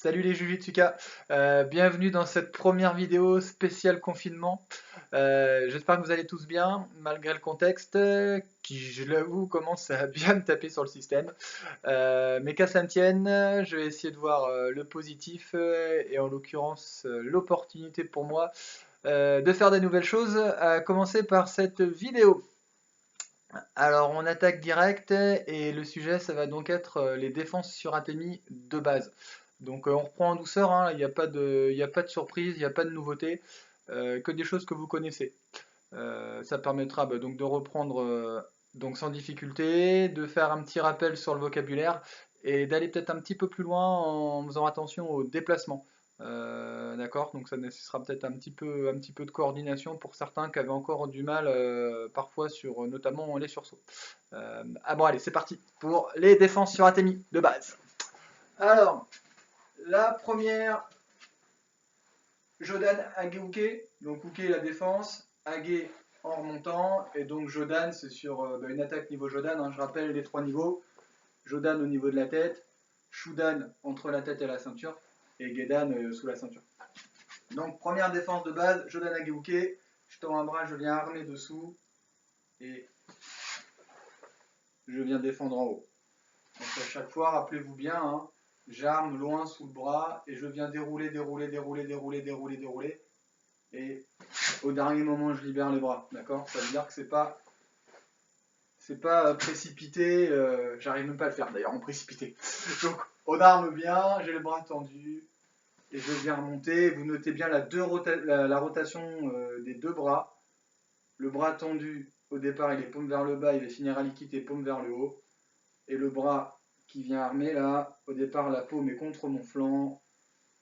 Salut les Jujutsuka, bienvenue dans cette première vidéo spéciale confinement. J'espère que vous allez tous bien, malgré le contexte qui, je l'avoue, commence à bien me taper sur le système. Mais qu'à ça ne tienne, je vais essayer de voir le positif et en l'occurrence l'opportunité pour moi de faire des nouvelles choses, à commencer par cette vidéo. Alors on attaque direct et le sujet ça va donc être les défenses sur Atemi de base. Donc on reprend en douceur, hein, il n'y a pas de surprise, il n'y a pas de nouveauté, que des choses que vous connaissez. Ça permettra donc de reprendre donc sans difficulté, de faire un petit rappel sur le vocabulaire et d'aller peut-être un petit peu plus loin en faisant attention aux déplacements. D'accord? Donc ça nécessitera peut-être un petit peu de coordination pour certains qui avaient encore du mal parfois sur notamment les sursauts. Ah bon allez, c'est parti pour les défenses sur Atemi de base. Alors, la première, Jodan Ageuke, donc Uke la défense, Age en remontant, et donc Jodan c'est sur une attaque niveau Jodan, hein, je rappelle les trois niveaux, Jodan au niveau de la tête, Shudan entre la tête et la ceinture, et Gedan sous la ceinture. Donc première défense de base, Jodan Ageuke, je tends un bras, je viens armer dessous, et je viens défendre en haut. Donc à chaque fois, rappelez-vous bien, hein, j'arme loin sous le bras, et je viens dérouler, et au dernier moment je libère les bras, d'accord? Ça veut dire que c'est pas précipité, j'arrive même pas à le faire d'ailleurs en précipité. Donc on arme bien, j'ai le bras tendu et je viens remonter. Vous notez bien la rotation des deux bras. Le bras tendu au départ il est paume vers le bas, il va finir à liquider paume vers le haut. Et le bras qui vient armer là, au départ la paume est contre mon flanc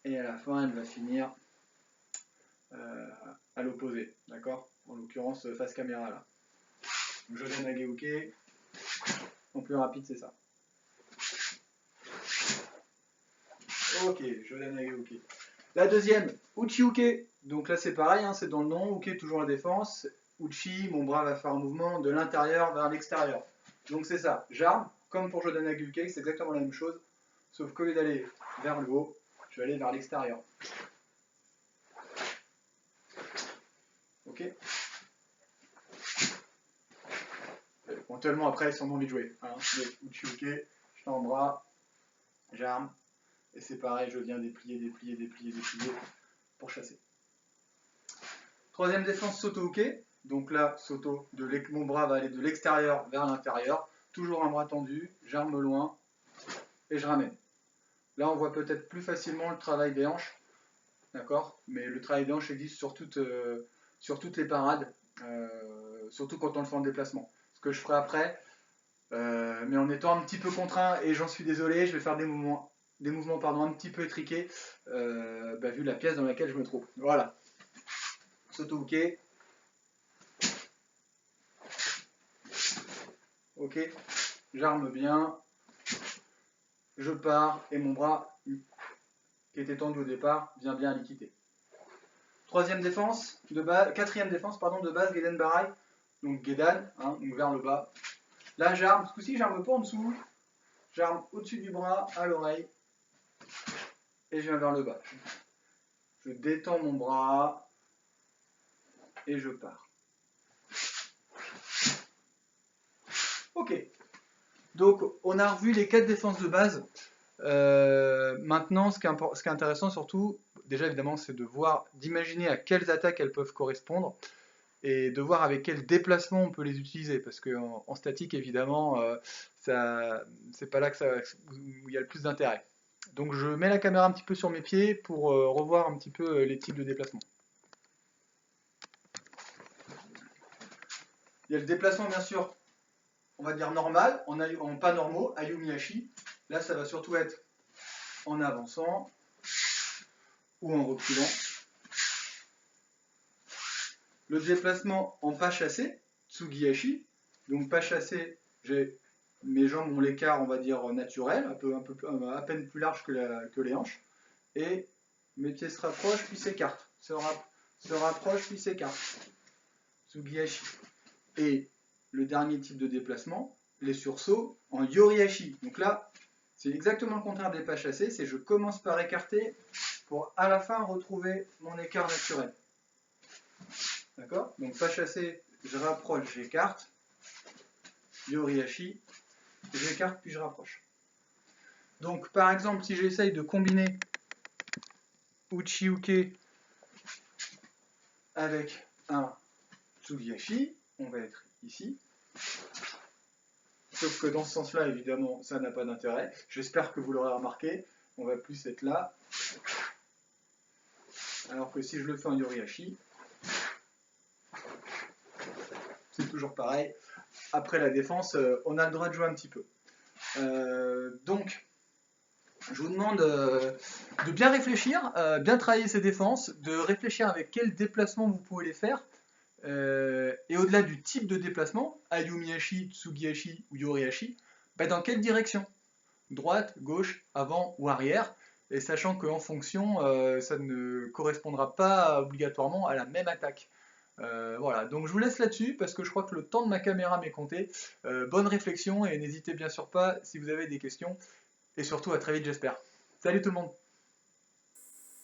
et à la fin elle va finir à l'opposé, d'accord? En l'occurrence face caméra là. Je donne à Geuke. En plus rapide, c'est ça. Ok, je donne à Geuke. La deuxième, Uchi-Uke. Donc là, c'est pareil, hein, c'est dans le nom. Uke, toujours la défense. Uchi, mon bras va faire un mouvement de l'intérieur vers l'extérieur. Donc c'est ça. J'arme, comme pour Jodan Ageuke, c'est exactement la même chose. Sauf qu'au lieu d'aller vers le haut, je vais aller vers l'extérieur. Ok. Éventuellement, après, si on a envie de jouer. Hein. Uchi-Uke, je tends le bras, j'arme. Et c'est pareil, je viens déplier pour chasser. Troisième défense, Soto-Uke. Donc là, Soto, mon bras va aller de l'extérieur vers l'intérieur. Toujours un bras tendu, j'arme loin et je ramène. Là, on voit peut-être plus facilement le travail des hanches. D'accord? Mais le travail des hanches existe sur toutes les parades, surtout quand on le fait en déplacement. Ce que je ferai après, mais en étant un petit peu contraint, et j'en suis désolé, je vais faire des mouvements un petit peu étriqués, vu la pièce dans laquelle je me trouve. Voilà. Soto-Uke. Ok. J'arme bien. Je pars et mon bras, qui était tendu au départ, vient bien à liquider. Quatrième défense de base, de base, Gedan Barai. Donc Gedan, hein, donc vers le bas. Là, j'arme. Ce coup-ci, j'arme pas en dessous. J'arme au-dessus du bras, à l'oreille. Et je viens vers le bas. Je détends mon bras et je pars. Ok. Donc, on a revu les 4 défenses de base. Maintenant, ce qui est intéressant surtout, déjà évidemment, c'est d'imaginer à quelles attaques elles peuvent correspondre et de voir avec quel déplacement on peut les utiliser. Parce qu'en statique, évidemment, c'est pas là où il y a le plus d'intérêt. Donc, je mets la caméra un petit peu sur mes pieds pour revoir un petit peu les types de déplacements. Il y a le déplacement, bien sûr, on va dire normal, en pas normaux, Ayumiyashi. Là, ça va surtout être en avançant ou en reculant. Le déplacement en pas chassé, Tsugiyashi. Donc pas chassé, j'ai mes jambes ont l'écart, on va dire, naturel, à peine plus large que les hanches. Et mes pieds se rapprochent puis s'écartent. Se rapprochent puis s'écartent. Tsugiyashi. Et le dernier type de déplacement, les sursauts en Yoriashi. Donc là, C'est exactement le contraire des pas chassés, c'est je commence par écarter pour à la fin retrouver mon écart naturel. D'accord? Donc pas chassé, je rapproche, j'écarte. Yori-hashi, j'écarte puis je rapproche. Donc par exemple, si j'essaye de combiner Uchi-uke avec un Tsugi-hashi, on va être ici. Sauf que dans ce sens-là, évidemment, ça n'a pas d'intérêt. J'espère que vous l'aurez remarqué. On va plus être là. Alors que si je le fais en Yori-hashi, c'est toujours pareil. Après la défense, on a le droit de jouer un petit peu. Donc, je vous demande de bien réfléchir, bien travailler ces défenses, de réfléchir avec quel déplacement vous pouvez les faire. Et au-delà du type de déplacement, Ayumi-hashi, Tsugi-hashi ou Yori-hashi, dans quelle direction? Droite, gauche, avant ou arrière? Et sachant qu'en fonction, ça ne correspondra pas obligatoirement à la même attaque. Voilà, donc je vous laisse là-dessus parce que je crois que le temps de ma caméra m'est compté. Bonne réflexion et n'hésitez bien sûr pas si vous avez des questions. Et surtout à très vite j'espère. Salut tout le monde!